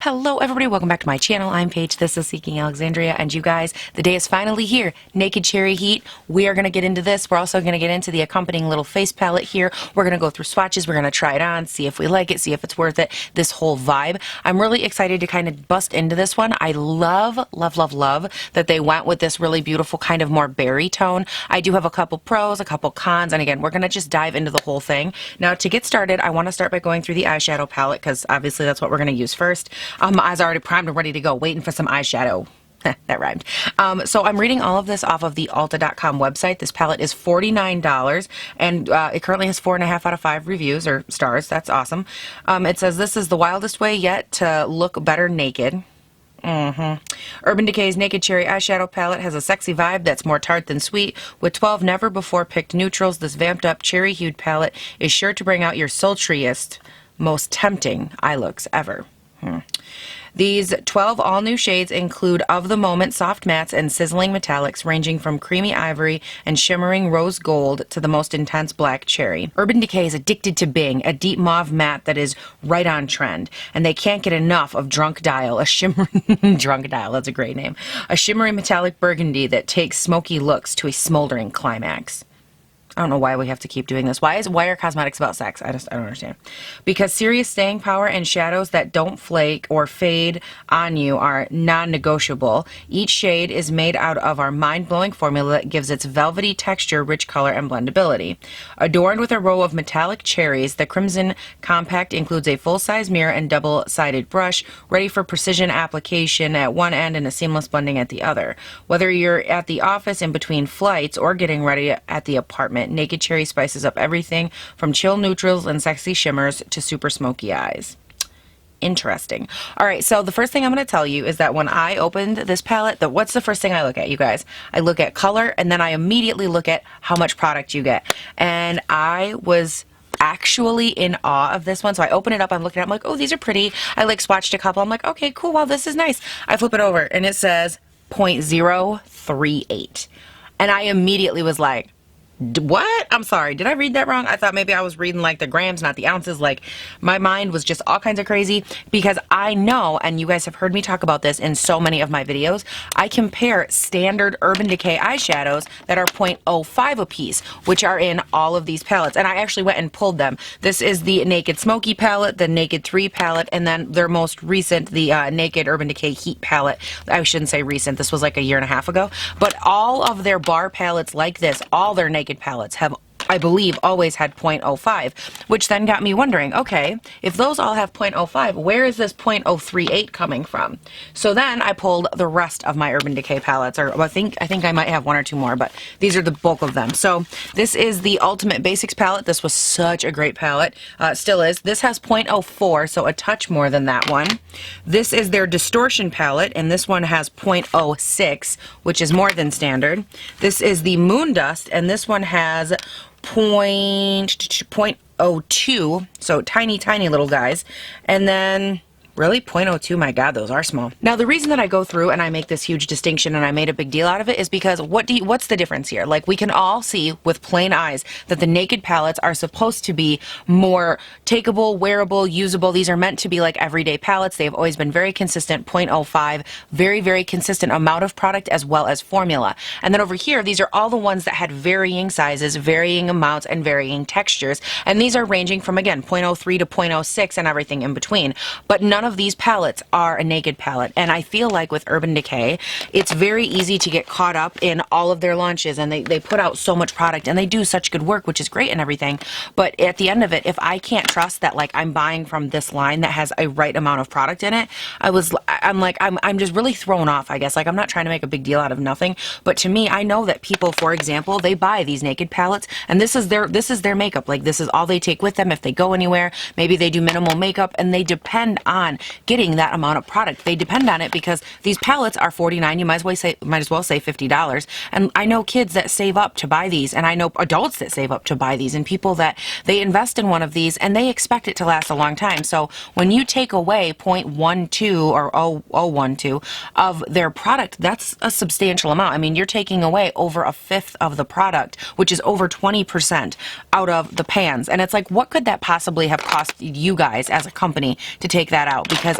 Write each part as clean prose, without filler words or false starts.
Hello everybody, welcome back to my channel. I'm Paige, this is Seeking Alexandria, and you guys, the day is finally here. Naked Cherry Heat. We are going to get into this. We're also going to get into the accompanying little face palette here. We're going to go through swatches. We're going to try it on, see if we like it, see if it's worth it, this whole vibe. I'm really excited to kind of bust into this one. I love that they went with this really beautiful kind of more berry tone. I do have a couple pros, a couple cons, and again, we're going to just dive into the whole thing. Now, to get started, I want to start by going through the eyeshadow palette because obviously that's what we're going to use first. I was already primed and ready to go, waiting for some eyeshadow. That rhymed. So I'm reading all of this off of the Ulta.com website. This palette is $49, and it currently has 4.5 out of 5 reviews, or stars. That's awesome. It says, this is the wildest way yet to look better naked. Urban Decay's Naked Cherry Eyeshadow Palette has a sexy vibe that's more tart than sweet. With 12 never-before-picked neutrals, this vamped-up, cherry-hued palette is sure to bring out your sultriest, most tempting eye looks ever. These 12 all-new shades include of-the-moment soft mattes and sizzling metallics ranging from creamy ivory and shimmering rose gold to the most intense black cherry. Urban Decay is addicted to Bing, a deep mauve matte that is right on trend, and they can't get enough of Drunk Dial, a shimmering Drunk Dial, that's a great name, a shimmering metallic burgundy that takes smoky looks to a smoldering climax. I don't know why we have to keep doing this. Why are cosmetics about sex? I don't understand. Because serious staying power and shadows that don't flake or fade on you are non-negotiable. Each shade is made out of our mind-blowing formula that gives its velvety texture, rich color, and blendability. Adorned with a row of metallic cherries, the Crimson Compact includes a full-size mirror and double-sided brush, ready for precision application at one end and a seamless blending at the other. Whether you're at the office in between flights or getting ready at the apartment, Naked Cherry spices up everything from chill neutrals and sexy shimmers to super smoky eyes. Interesting. All right, so the first thing I'm going to tell you is that when I opened this palette, what's the first thing I look at, you guys? I look at color, and then I immediately look at how much product you get. And I was actually in awe of this one. So I open it up, I'm looking at it, I'm like, oh, these are pretty. I like swatched a couple. I'm like, okay, cool, wow, this is nice. I flip it over, and it says 0.038. And I immediately was like, what? I'm sorry. Did I read that wrong? I thought maybe I was reading like the grams, not the ounces. Like my mind was just all kinds of crazy because I know, and you guys have heard me talk about this in so many of my videos, I compare standard Urban Decay eyeshadows that are 0.05 a piece, which are in all of these palettes. And I actually went and pulled them. This is the Naked Smoky palette, the Naked 3 palette, and then their most recent, the Naked Urban Decay Heat palette. I shouldn't say recent. This was like a year and a half ago. But all of their bar palettes like this, all their Naked palettes have, I believe, always had 0.05, which then got me wondering, okay, if those all have 0.05, where is this 0.038 coming from? So then I pulled the rest of my Urban Decay palettes, or I think I might have one or two more, but these are the bulk of them. So this is the Ultimate Basics palette. This was such a great palette. Still is. This has 0.04, so a touch more than that one. This is their Distortion palette, and this one has 0.06, which is more than standard. This is the Moon Dust, and this one has 0.02, so tiny little guys. And then really 0.02, my god, those are small. Now the reason that I go through and I make this huge distinction and I made a big deal out of it is because what's the difference here? Like, we can all see with plain eyes that the Naked palettes are supposed to be more takeable, wearable, usable. These are meant to be like everyday palettes. They've always been very consistent, 0.05, very consistent amount of product as well as formula. And then over here, these are all the ones that had varying sizes, varying amounts, and varying textures. And these are ranging from, again, 0.03 to 0.06 and everything in between. But none of these palettes are a Naked palette, and I feel like with Urban Decay, it's very easy to get caught up in all of their launches, and they put out so much product, and they do such good work, which is great and everything, but at the end of it, if I can't trust that, like, I'm buying from this line that has a right amount of product in it, I'm just really thrown off, I guess. Like, I'm not trying to make a big deal out of nothing, but to me, I know that people, for example, they buy these Naked palettes, and this is their makeup. Like, this is all they take with them if they go anywhere. Maybe they do minimal makeup, and they depend on getting that amount of product. They depend on it because these palettes are $49. You might as well say $50. And I know kids that save up to buy these, and I know adults that save up to buy these, and people that they invest in one of these and they expect it to last a long time. So when you take away 0.12 or 0.012 of their product, that's a substantial amount. I mean, you're taking away over a fifth of the product, which is over 20% out of the pans. And it's like, what could that possibly have cost you guys as a company to take that out? out, because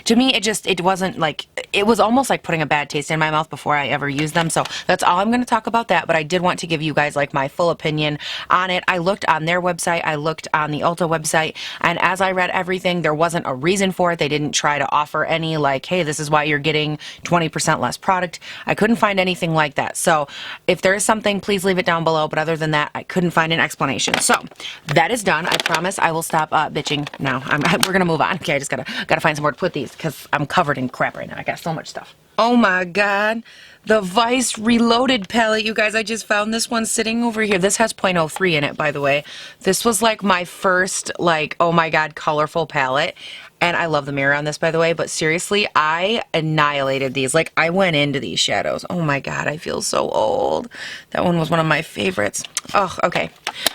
to me, it wasn't like, it was almost like putting a bad taste in my mouth before I ever used them. So that's all I'm going to talk about that, but I did want to give you guys like my full opinion on it. I looked on their website, I looked on the Ulta website, and as I read everything, there wasn't a reason for it. They didn't try to offer any like, hey, this is why you're getting 20% less product. I couldn't find anything like that. So if there is something, please leave it down below. But other than that, I couldn't find an explanation. So that is done. I promise I will stop bitching now. We're gonna move on. Okay, I just gotta find somewhere to put these because I'm covered in crap right now. I got so much stuff. Oh my god, the Vice Reloaded palette, you guys. I just found this one sitting over here. This has 0.03 in it, by the way. This was like my first, like, oh my god, colorful palette. And I love the mirror on this, by the way, but seriously, I annihilated these. Like, I went into these shadows. Oh my god, I feel so old. That one was one of my favorites. Oh, okay.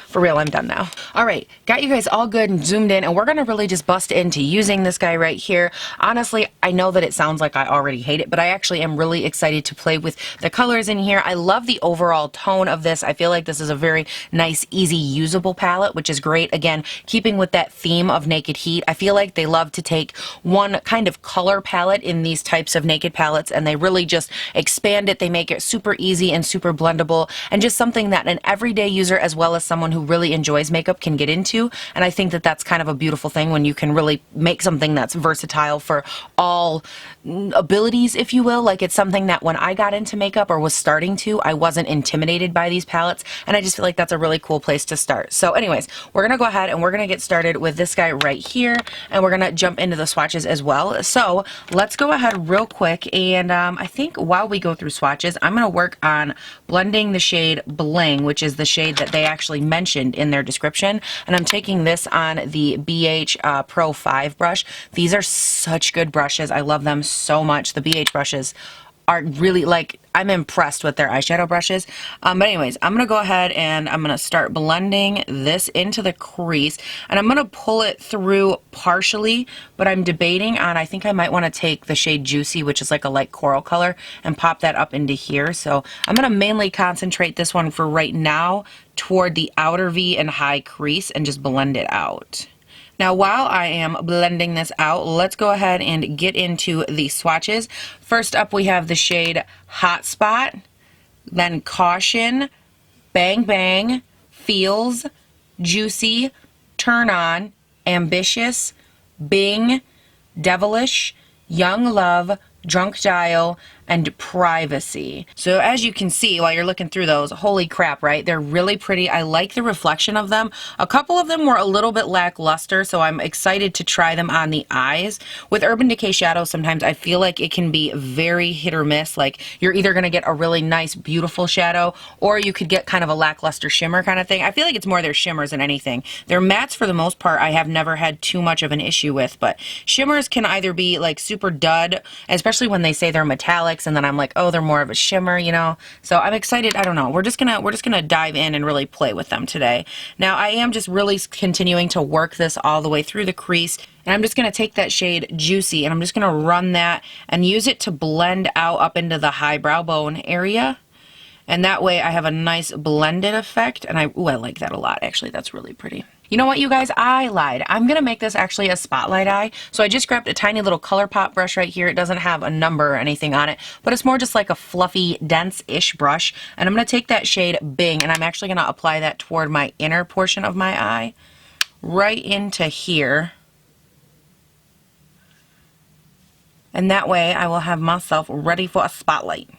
For real, I'm done now. All right, got you guys all good and zoomed in, and we're gonna really just bust into using this guy right here. Honestly, I know that it sounds like I already hate it, but I actually am really excited to play with the colors in here. I love the overall tone of this. I feel like this is a very nice, easy, usable palette, which is great. Again, keeping with that theme of Naked Heat, I feel like they love to take one kind of color palette in these types of Naked palettes, and they really just expand it. They make it super easy and super blendable, and just something that an everyday user as well as someone who really enjoys makeup can get into. And I think that that's kind of a beautiful thing when you can really make something that's versatile for all abilities, if you will. Like, it's something that when I got into makeup or was starting to, I wasn't intimidated by these palettes, and I just feel like that's a really cool place to start. So anyways, we're gonna go ahead and we're gonna get started with this guy right here, and we're gonna jump into the swatches as well. So let's go ahead real quick, and I think while we go through swatches, I'm gonna work on blending the shade Bling, which is the shade that they actually mentioned in their description. And I'm taking this on the BH Pro 5 brush. These are such good brushes. I love them so much. The BH brushes are really, like, I'm impressed with their eyeshadow brushes. But anyways, I'm gonna go ahead and I'm gonna start blending this into the crease, and I'm gonna pull it through partially, but I'm debating on, I think I might wanna take the shade Juicy, which is like a light coral color, and pop that up into here. So I'm gonna mainly concentrate this one for right now toward the outer V and high crease and just blend it out. Now, while I am blending this out, let's go ahead and get into the swatches. First up, we have the shade Hot Spot, then Caution, Bang Bang, Feels, Juicy, Turn On, Ambitious, Bing, Devilish, Young Love, Drunk Dial, and Privacy. So as you can see while you're looking through those, holy crap, right? They're really pretty. I like the reflection of them. A couple of them were a little bit lackluster, so I'm excited to try them on the eyes. With Urban Decay shadows, sometimes I feel like it can be very hit or miss. Like, you're either going to get a really nice, beautiful shadow, or you could get kind of a lackluster shimmer kind of thing. I feel like it's more their shimmers than anything. Their mattes, for the most part, I have never had too much of an issue with, but shimmers can either be like super dud, especially when they say they're metallics, and then I'm like, oh, they're more of a shimmer, you know. So I'm excited. I don't know. We're just gonna dive in and really play with them today. Now, I am just really continuing to work this all the way through the crease, and I'm just gonna take that shade Juicy, and I'm just gonna run that and use it to blend out up into the high brow bone area. And that way I have a nice blended effect, and I like that a lot. Actually, that's really pretty. You know what, you guys? I lied. I'm going to make this actually a spotlight eye. So I just grabbed a tiny little ColourPop brush right here. It doesn't have a number or anything on it, but it's more just like a fluffy, dense-ish brush. And I'm going to take that shade Bing, and I'm actually going to apply that toward my inner portion of my eye, right into here. And that way I will have myself ready for a spotlight.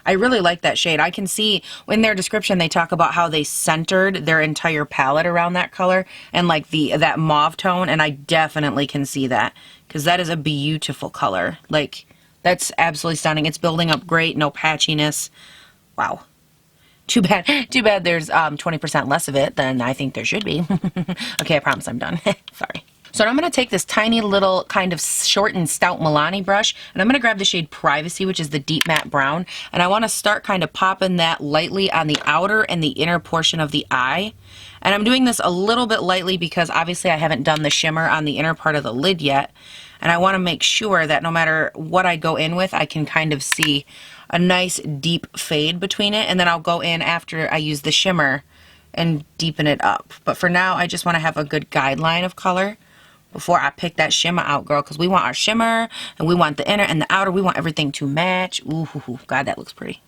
I really like that shade. I can see in their description they talk about how they centered their entire palette around that color and like that mauve tone, and I definitely can see that because that is a beautiful color. Like, that's absolutely stunning. It's building up great, no patchiness. Wow. Too bad there's 20% less of it than I think there should be. Okay, I promise I'm done. Sorry. So I'm going to take this tiny little kind of short and stout Milani brush, and I'm going to grab the shade Privacy, which is the deep matte brown, and I want to start kind of popping that lightly on the outer and the inner portion of the eye. And I'm doing this a little bit lightly because obviously I haven't done the shimmer on the inner part of the lid yet, and I want to make sure that no matter what I go in with, I can kind of see a nice deep fade between it, and then I'll go in after I use the shimmer and deepen it up. But for now, I just want to have a good guideline of color before I pick that shimmer out, girl, because we want our shimmer and we want the inner and the outer. We want everything to match. Ooh, God, that looks pretty.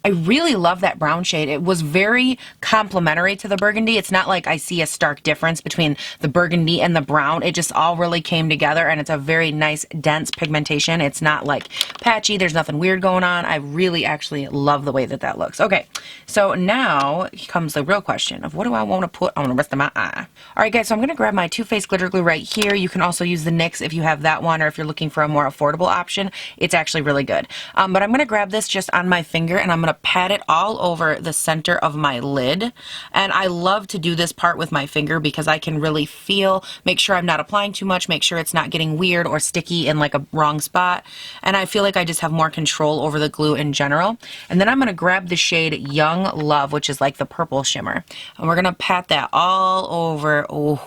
I really love that brown shade. It was very complementary to the burgundy. It's not like I see a stark difference between the burgundy and the brown. It just all really came together, and it's a very nice, dense pigmentation. It's not like patchy. There's nothing weird going on. I really actually love the way that that looks. Okay, so now comes the real question of what do I want to put on the rest of my eye? All right, guys, so I'm going to grab my Too Faced glitter glue right here. You can also use the NYX if you have that one, or if you're looking for a more affordable option. It's actually really good. But I'm going to grab this just on my finger, and I'm going to pat it all over the center of my lid. And I love to do this part with my finger because I can really feel, make sure I'm not applying too much, make sure it's not getting weird or sticky in like a wrong spot. And I feel like I just have more control over the glue in general. And then I'm going to grab the shade Young Love, which is like the purple shimmer. And we're going to pat that all over. Oh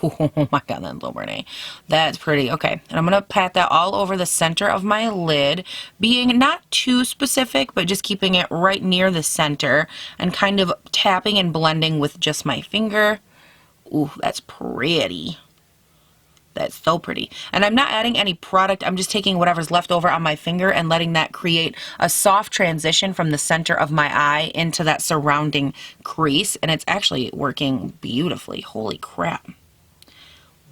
my God, that's so pretty. That's pretty. Okay. And I'm going to pat that all over the center of my lid, being not too specific, but just keeping it right near the center and kind of tapping and blending with just my finger. Ooh, that's pretty. That's so pretty. And I'm not adding any product. I'm just taking whatever's left over on my finger and letting that create a soft transition from the center of my eye into that surrounding crease. And it's actually working beautifully. Holy crap.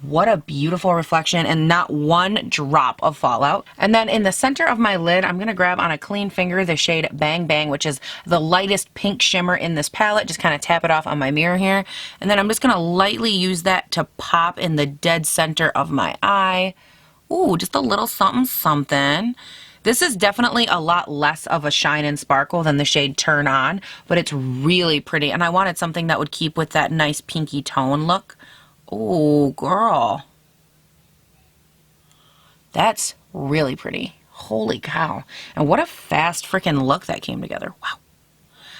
What a beautiful reflection and not one drop of fallout. And then in the center of my lid, I'm going to grab on a clean finger the shade Bang Bang, which is the lightest pink shimmer in this palette. Just kind of tap it off on my mirror here. And then I'm just going to lightly use that to pop in the dead center of my eye. Ooh, just a little something something. This is definitely a lot less of a shine and sparkle than the shade Turn On, but it's really pretty. And I wanted something that would keep with that nice pinky tone look. Oh, girl. That's really pretty. Holy cow. And what a fast freaking look that came together. Wow.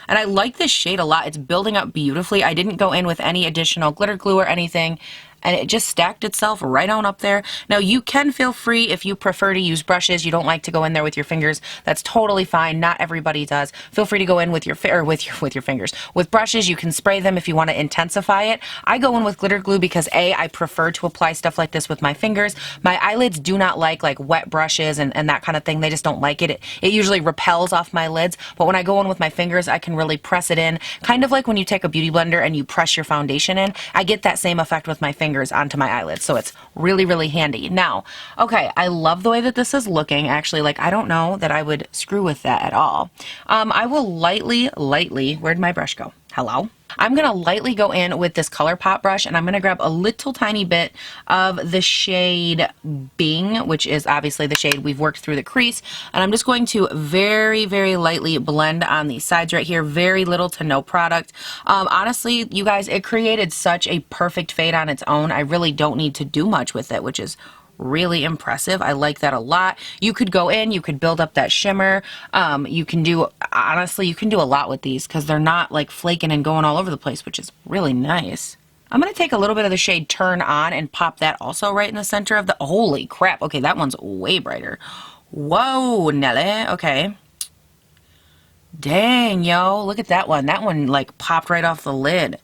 And I like this shade a lot. It's building up beautifully. I didn't go in with any additional glitter glue or anything, and it just stacked itself right on up there. Now, you can feel free if you prefer to use brushes. You don't like to go in there with your fingers. That's totally fine. Not everybody does. Feel free to go in with your fingers. With brushes, you can spray them if you want to intensify it. I go in with glitter glue because A, I prefer to apply stuff like this with my fingers. My eyelids do not like wet brushes and that kind of thing. They just don't like it. It usually repels off my lids. But when I go in with my fingers, I can really press it in. Kind of like when you take a beauty blender and you press your foundation in. I get that same effect with my fingers onto my eyelids, so it's really, really handy. Now, okay, I love the way that this is looking. Actually, I don't know that I would screw with that at all. I will lightly, where'd my brush go? Hello? I'm going to lightly go in with this ColourPop brush, and I'm going to grab a little tiny bit of the shade Bing, which is obviously the shade we've worked through the crease, and I'm just going to very, very lightly blend on these sides right here. Very little to no product. Honestly, you guys, it created such a perfect fade on its own. I really don't need to do much with it, which is really impressive. I like that a lot. You could go in, you could build up that shimmer. You can do, honestly, you can do a lot with these because they're not flaking and going all over the place, which is really nice. I'm going to take a little bit of the shade Turn On and pop that also right in the center of the, holy crap. Okay, that one's way brighter. Whoa, Nelly. Okay. Dang, yo, look at that one. That one popped right off the lid.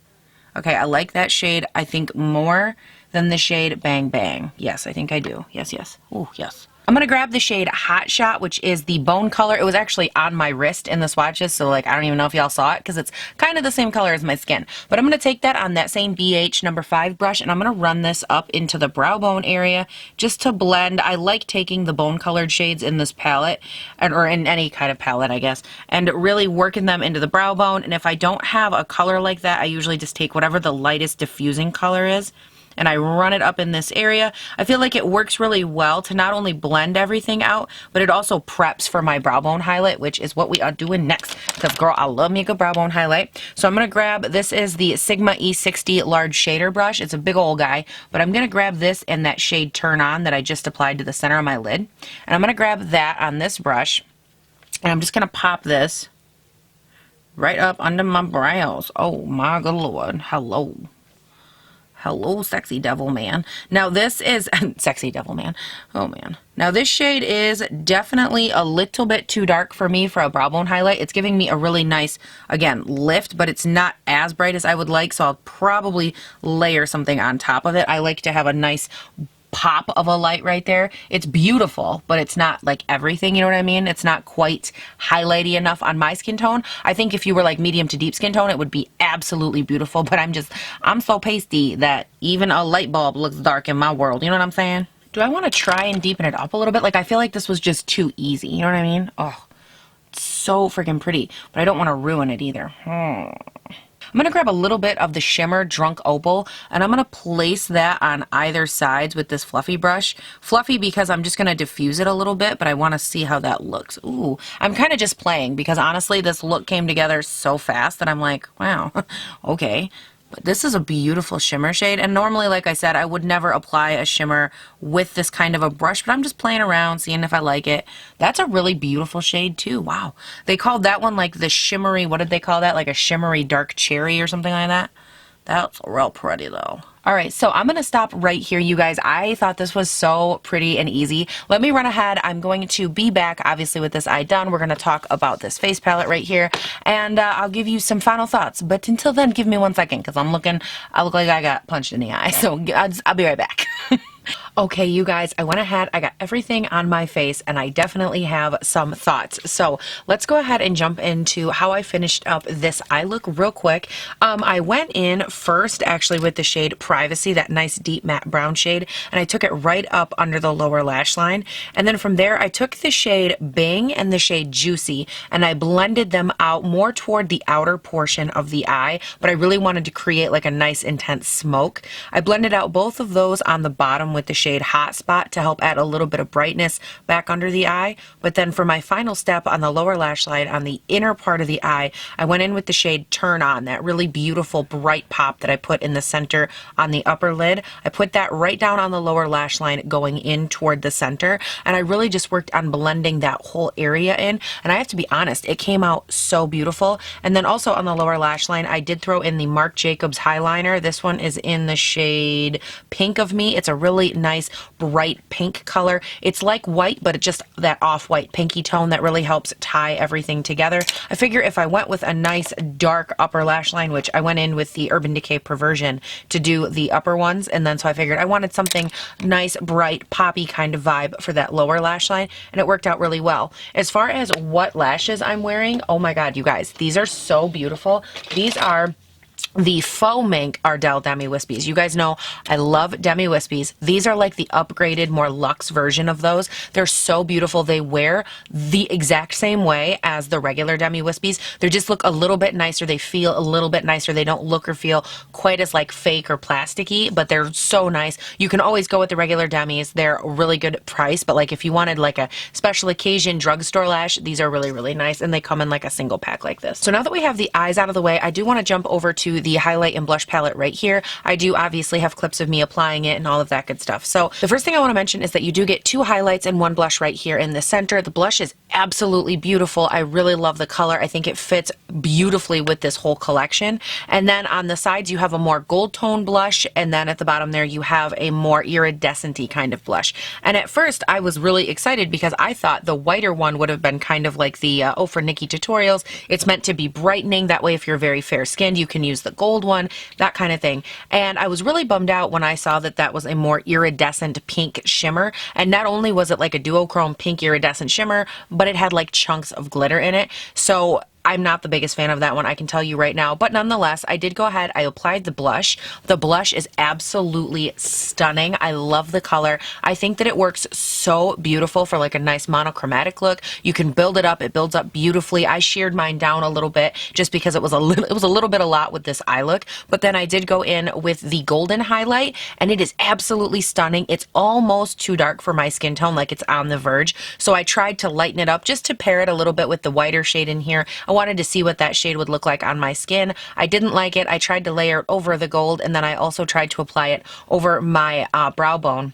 Okay, I like that shade, I think, more than the shade Bang Bang. Yes, I think I do. Yes, yes. Oh, yes. I'm going to grab the shade Hot Shot, which is the bone color. It was actually on my wrist in the swatches, so I don't even know if y'all saw it because it's kind of the same color as my skin. But I'm going to take that on that same BH number 5 brush, and I'm going to run this up into the brow bone area just to blend. I like taking the bone colored shades in this palette, or in any kind of palette, I guess, and really working them into the brow bone. And if I don't have a color like that, I usually just take whatever the lightest diffusing color is, and I run it up in this area. I feel like it works really well to not only blend everything out, but it also preps for my brow bone highlight, which is what we are doing next. Because, girl, I love me a good brow bone highlight. So I'm going to grab, this is the Sigma E60 large shader brush. It's a big old guy, but I'm going to grab this in that shade Turn On that I just applied to the center of my lid. And I'm going to grab that on this brush, and I'm just going to pop this right up under my brows. Oh my good Lord. Hello. Hello, sexy devil man. Now this is, sexy devil man. Oh man. Now this shade is definitely a little bit too dark for me for a brow bone highlight. It's giving me a really nice, again, lift, but it's not as bright as I would like, so I'll probably layer something on top of it. I like to have a nice pop of a light right there. It's beautiful, but it's not like everything, you know what I mean? It's not quite highlighty enough on my skin tone. I think if you were like medium to deep skin tone, it would be absolutely beautiful, but I'm so pasty that even a light bulb looks dark in my world, you know what I'm saying? Do I want to try and deepen it up a little bit? Like, I feel like this was just too easy, you know what I mean? Oh, it's so freaking pretty, but I don't want to ruin it either. I'm going to grab a little bit of the shimmer Drunk Opal, and I'm going to place that on either sides with this fluffy brush. Fluffy because I'm just going to diffuse it a little bit, but I want to see how that looks. Ooh, I'm kind of just playing because honestly this look came together so fast that I'm like, wow, okay. But this is a beautiful shimmer shade, and normally, like I said, I would never apply a shimmer with this kind of a brush, but I'm just playing around, seeing if I like it. That's a really beautiful shade too. Wow. They called that one like the shimmery, what did they call that? Like a shimmery dark cherry or something like that. That's real pretty though. All right, so I'm going to stop right here, you guys. I thought this was so pretty and easy. Let me run ahead. I'm going to be back, obviously, with this eye done. We're going to talk about this face palette right here, and I'll give you some final thoughts. But until then, give me 1 second, because I look like I got punched in the eye. So I'll be right back. Okay, you guys, I went ahead, I got everything on my face, and I definitely have some thoughts. So let's go ahead and jump into how I finished up this eye look real quick. I went in first, actually, with the shade Privacy, that nice deep matte brown shade, and I took it right up under the lower lash line. And then from there, I took the shade Bing and the shade Juicy, and I blended them out more toward the outer portion of the eye, but I really wanted to create like a nice intense smoke. I blended out both of those on the bottom with the shade Hot Spot to help add a little bit of brightness back under the eye. But then for my final step on the lower lash line on the inner part of the eye, I went in with the shade Turn On, that really beautiful bright pop that I put in the center on the upper lid. I put that right down on the lower lash line going in toward the center, and I really just worked on blending that whole area in, and I have to be honest, it came out so beautiful. And then also on the lower lash line, I did throw in the Marc Jacobs highliner. This one is in the shade Pink of Me. It's a really nice bright pink color. It's like white, but it's just that off-white pinky tone that really helps tie everything together. I figure if I went with a nice dark upper lash line, which I went in with the Urban Decay Perversion to do the upper ones, and then so I figured I wanted something nice, bright, poppy kind of vibe for that lower lash line, and it worked out really well. As far as what lashes I'm wearing, oh my god, you guys, these are so beautiful. These are the Faux Mink Ardell Demi Wispies. You guys know I love Demi Wispies. These are like the upgraded, more luxe version of those. They're so beautiful. They wear the exact same way as the regular Demi Wispies. They just look a little bit nicer. They feel a little bit nicer. They don't look or feel quite as like fake or plasticky, but they're so nice. You can always go with the regular Demis. They're a really good price, but like if you wanted like a special occasion drugstore lash, these are really, really nice, and they come in like a single pack like this. So now that we have the eyes out of the way, I do want to jump over to the highlight and blush palette right here. I do obviously have clips of me applying it and all of that good stuff. So the first thing I want to mention is that you do get 2 highlights and 1 blush right here in the center. The blush is absolutely beautiful. I really love the color. I think it fits beautifully with this whole collection. And then on the sides you have a more gold tone blush, and then at the bottom there you have a more iridescent-y kind of blush. And at first I was really excited because I thought the whiter one would have been kind of like the for Nikki Tutorials. It's meant to be brightening. That way if you're very fair skinned you can use the gold one, that kind of thing. And I was really bummed out when I saw that that was a more iridescent pink shimmer. And not only was it like a duochrome pink iridescent shimmer, but it had like chunks of glitter in it. So I'm not the biggest fan of that one, I can tell you right now, but nonetheless, I did go ahead, I applied the blush. The blush is absolutely stunning. I love the color. I think that it works so beautiful for like a nice monochromatic look. You can build it up, it builds up beautifully. I sheared mine down a little bit just because it was a little bit a lot with this eye look, but then I did go in with the golden highlight, and it is absolutely stunning. It's almost too dark for my skin tone, like it's on the verge, so I tried to lighten it up just to pair it a little bit with the whiter shade in here. I wanted to see what that shade would look like on my skin. I didn't like it. I tried to layer it over the gold, and then I also tried to apply it over my brow bone.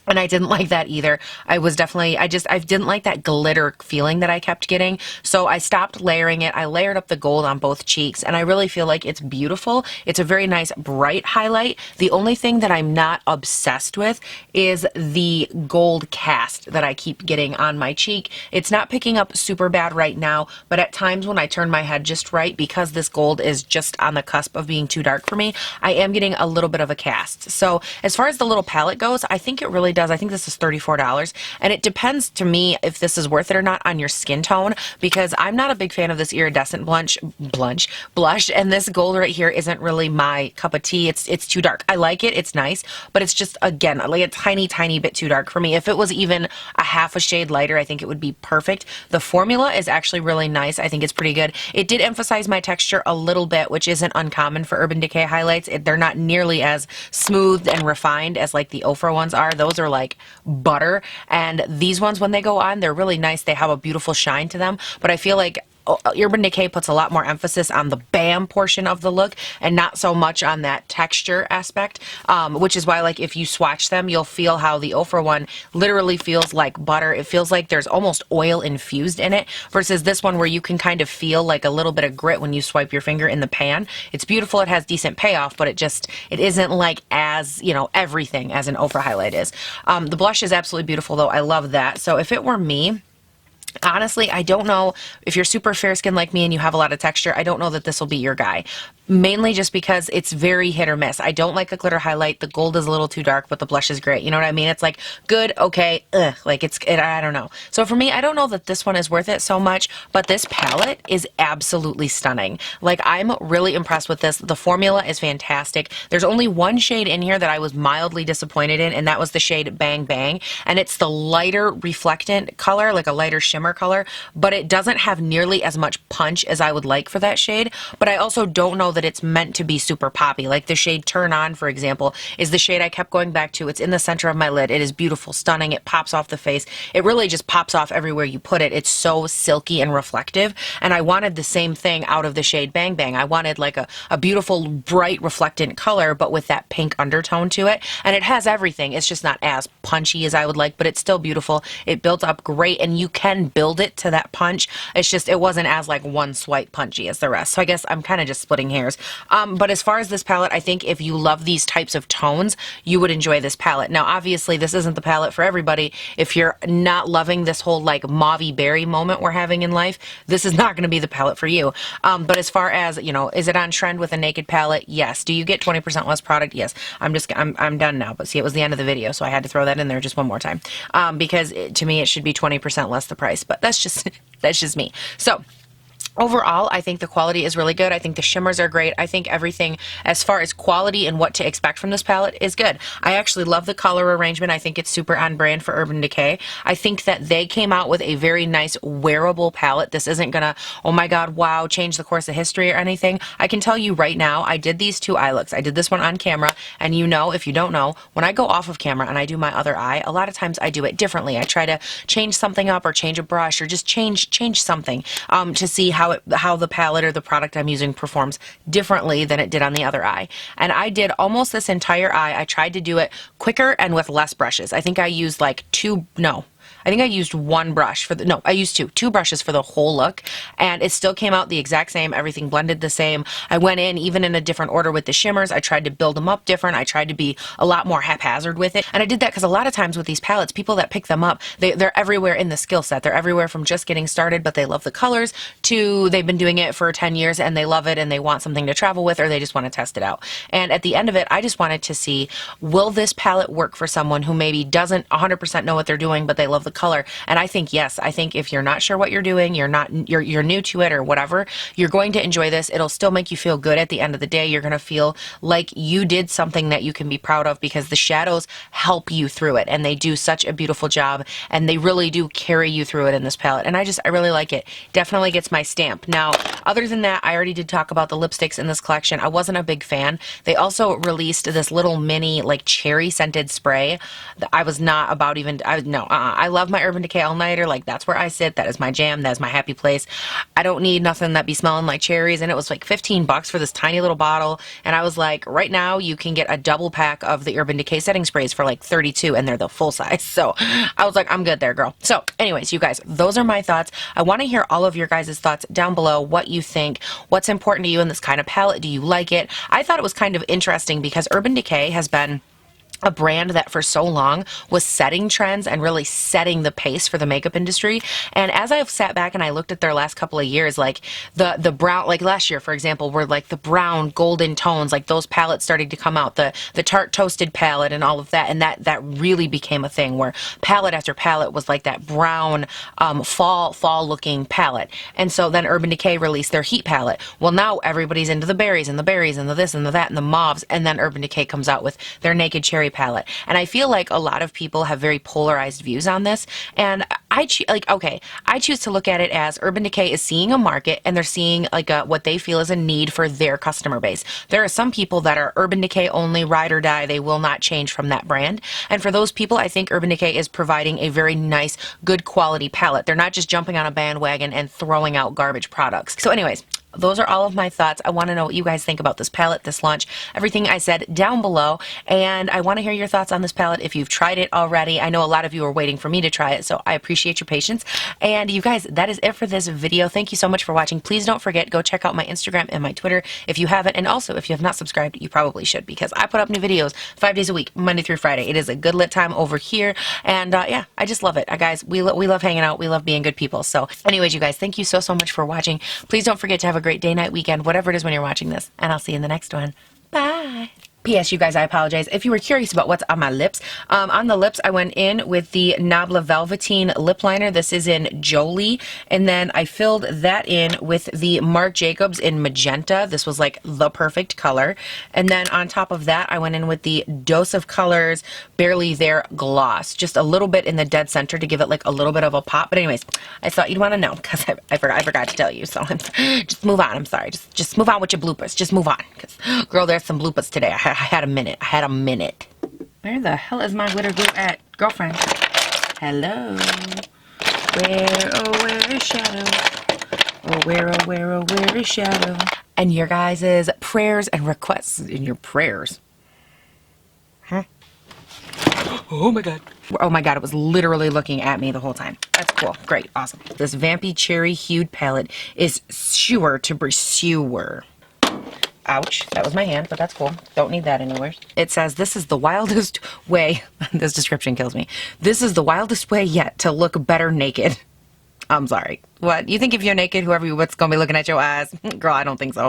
And I didn't like that either. I didn't like that glitter feeling that I kept getting. So I stopped layering it. I layered up the gold on both cheeks, and I really feel like it's beautiful. It's a very nice bright highlight. The only thing that I'm not obsessed with is the gold cast that I keep getting on my cheek. It's not picking up super bad right now, but at times when I turn my head just right, because this gold is just on the cusp of being too dark for me, I am getting a little bit of a cast. So as far as the little palette goes, I think it really does. I think this is $34, and it depends to me if this is worth it or not on your skin tone, because I'm not a big fan of this iridescent blush, and this gold right here isn't really my cup of tea. It's too dark. I like it. It's nice, but it's just, again, like a tiny bit too dark for me. If it was even a half a shade lighter, I think it would be perfect. The formula is actually really nice. I think it's pretty good. It did emphasize my texture a little bit, which isn't uncommon for Urban Decay highlights. They're not nearly as smooth and refined as like the Ofra ones are. Those are like butter, and these ones, when they go on, they're really nice. They have a beautiful shine to them, but I feel like Urban Decay puts a lot more emphasis on the bam portion of the look and not so much on that texture aspect, which is why, like, if you swatch them, you'll feel how the Ofra one literally feels like butter. It feels like there's almost oil infused in it, versus this one where you can kind of feel like a little bit of grit when you swipe your finger in the pan. It's beautiful. It has decent payoff, but it isn't like as, you know, everything as an Ofra highlight is. The blush is absolutely beautiful though. I love that. So if it were me, honestly, I don't know if you're super fair skin like me and you have a lot of texture. I don't know that this will be your guy. Mainly just because it's very hit or miss. I don't like a glitter highlight. The gold is a little too dark, but the blush is great. You know what I mean? It's like good, okay, ugh. Like I don't know. So for me, I don't know that this one is worth it so much, but this palette is absolutely stunning. Like, I'm really impressed with this. The formula is fantastic. There's only one shade in here that I was mildly disappointed in, and that was the shade Bang Bang. And it's the lighter reflectant color, like a lighter shimmer color, but it doesn't have nearly as much punch as I would like for that shade. But I also don't know that it's meant to be super poppy. Like the shade Turn On, for example, is the shade I kept going back to. It's in the center of my lid. It is beautiful, stunning. It pops off the face. It really just pops off everywhere you put it. It's so silky and reflective, and I wanted the same thing out of the shade Bang Bang. I wanted like a beautiful, bright, reflectant color, but with that pink undertone to it, and it has everything. It's just not as punchy as I would like, but it's still beautiful. It built up great, and you can build it to that punch. It's just, it wasn't as like one swipe punchy as the rest. So I guess I'm kind of just splitting hairs. But as far as this palette, I think if you love these types of tones, you would enjoy this palette. Now, obviously, this isn't the palette for everybody. If you're not loving this whole like mauvey berry moment we're having in life, this is not going to be the palette for you. But as far as, you know, is it on trend with a Naked palette? Yes. Do you get 20% less product? Yes. I'm done now. But see, it was the end of the video, so I had to throw that in there just one more time. Because to me, it should be 20% less the price. But that's just me. So overall, I think the quality is really good. I think the shimmers are great. I think everything as far as quality and what to expect from this palette is good. I actually love the color arrangement. I think it's super on brand for Urban Decay. I think that they came out with a very nice wearable palette. This isn't gonna, oh my god, wow, change the course of history or anything. I can tell you right now, I did these two eye looks. I did this one on camera, and you know, if you don't know, when I go off of camera and I do my other eye, a lot of times I do it differently. I try to change something up or change a brush or just change something to see how the palette or the product I'm using performs differently than it did on the other eye. And I did almost this entire eye. I tried to do it quicker and with less brushes. I think I used like I think I used one brush for I used two brushes for the whole look, and it still came out the exact same. Everything blended the same. I went in even in a different order with the shimmers. I tried to build them up different. I tried to be a lot more haphazard with it, and I did that because a lot of times with these palettes, people that pick them up, they're everywhere in the skill set. They're everywhere from just getting started, but they love the colors, to they've been doing it for 10 years and they love it and they want something to travel with, or they just want to test it out. And at the end of it, I just wanted to see, will this palette work for someone who maybe doesn't 100% know what they're doing, but they love the color? And I think yes. I think if you're not sure what you're doing, you're new to it or whatever, you're going to enjoy this. It'll still make you feel good at the end of the day. You're going to feel like you did something that you can be proud of, because the shadows help you through it, and they do such a beautiful job, and they really do carry you through it in this palette. And I really like it. Definitely gets my stamp. Now, Other than that, I already did talk about the lipsticks in this collection. I wasn't a big fan. They also released this little mini like cherry scented spray that I was not about even, I love my Urban Decay all-nighter. Like, that's where I sit. That is my jam. That is my happy place. I don't need nothing that be smelling like cherries. And it was like 15 bucks for this tiny little bottle. And I was like, right now you can get a double pack of the Urban Decay setting sprays for like 32, and they're the full size. So I was like, I'm good there, girl. So anyways, you guys, those are my thoughts. I want to hear all of your guys' thoughts down below, what you think, what's important to you in this kind of palette. Do you like it? I thought it was kind of interesting because Urban Decay has been a brand that for so long was setting trends and really setting the pace for the makeup industry. And as I've sat back and I looked at their last couple of years, like the brown, like last year, for example, were like the brown golden tones, like those palettes started to come out, the Tarte Toasted palette and all of that. And that really became a thing where palette after palette was like that brown fall looking palette. And so then Urban Decay released their Heat palette. Well, now everybody's into the berries and the this and the that and the mauves. And then Urban Decay comes out with their Naked Cherry palette. And I feel like a lot of people have very polarized views on this. And I choose to look at it as Urban Decay is seeing a market and they're seeing like what they feel is a need for their customer base. There are some people that are Urban Decay only, ride or die. They will not change from that brand. And for those people, I think Urban Decay is providing a very nice, good quality palette. They're not just jumping on a bandwagon and throwing out garbage products. So anyways, those are all of my thoughts. I want to know what you guys think about this palette, this launch, everything I said down below. And I want to hear your thoughts on this palette if you've tried it already. I know a lot of you are waiting for me to try it, so I appreciate your patience. And you guys, that is it for this video. Thank you so much for watching. Please don't forget, go check out my Instagram and my Twitter if you haven't. And also, if you have not subscribed, you probably should, because I put up new videos 5 days a week, Monday through Friday. It is a good lit time over here. And yeah, I just love it. Guys, we love hanging out. We love being good people. So anyways, you guys, thank you so much for watching. Please don't forget to have a great day, night, weekend, whatever it is when you're watching this, and I'll see you in the next one. Bye. P.S. You guys, I apologize. If you were curious about what's on my lips, on the lips, I went in with the Nabla Velveteen lip liner. This is in Jolie. And then I filled that in with the Marc Jacobs in Magenta. This was like the perfect color. And then on top of that, I went in with the Dose of Colors Barely There gloss. Just a little bit in the dead center to give it like a little bit of a pop. But anyways, I thought you'd want to know because I forgot to tell you. So just move on. I'm sorry. Just move on with your bloopers. Just move on. Because, girl, there's some bloopers today. I had a minute. Where the hell is my glitter glue at? Girlfriend. Hello. Where is Shadow? Oh, where is Shadow? And your guys' prayers and requests in your prayers. Huh? Oh my god. Oh my god, it was literally looking at me the whole time. That's cool. Great. Awesome. This Vampy Cherry Hued palette is sure to be sewer. Ouch, that was my hand, but that's cool. Don't need that anywhere. It says, this is the wildest way, this description kills me. This is the wildest way yet to look better naked. I'm sorry. What? You think if you're naked, whoever you what's going to be looking at your eyes? Girl, I don't think so.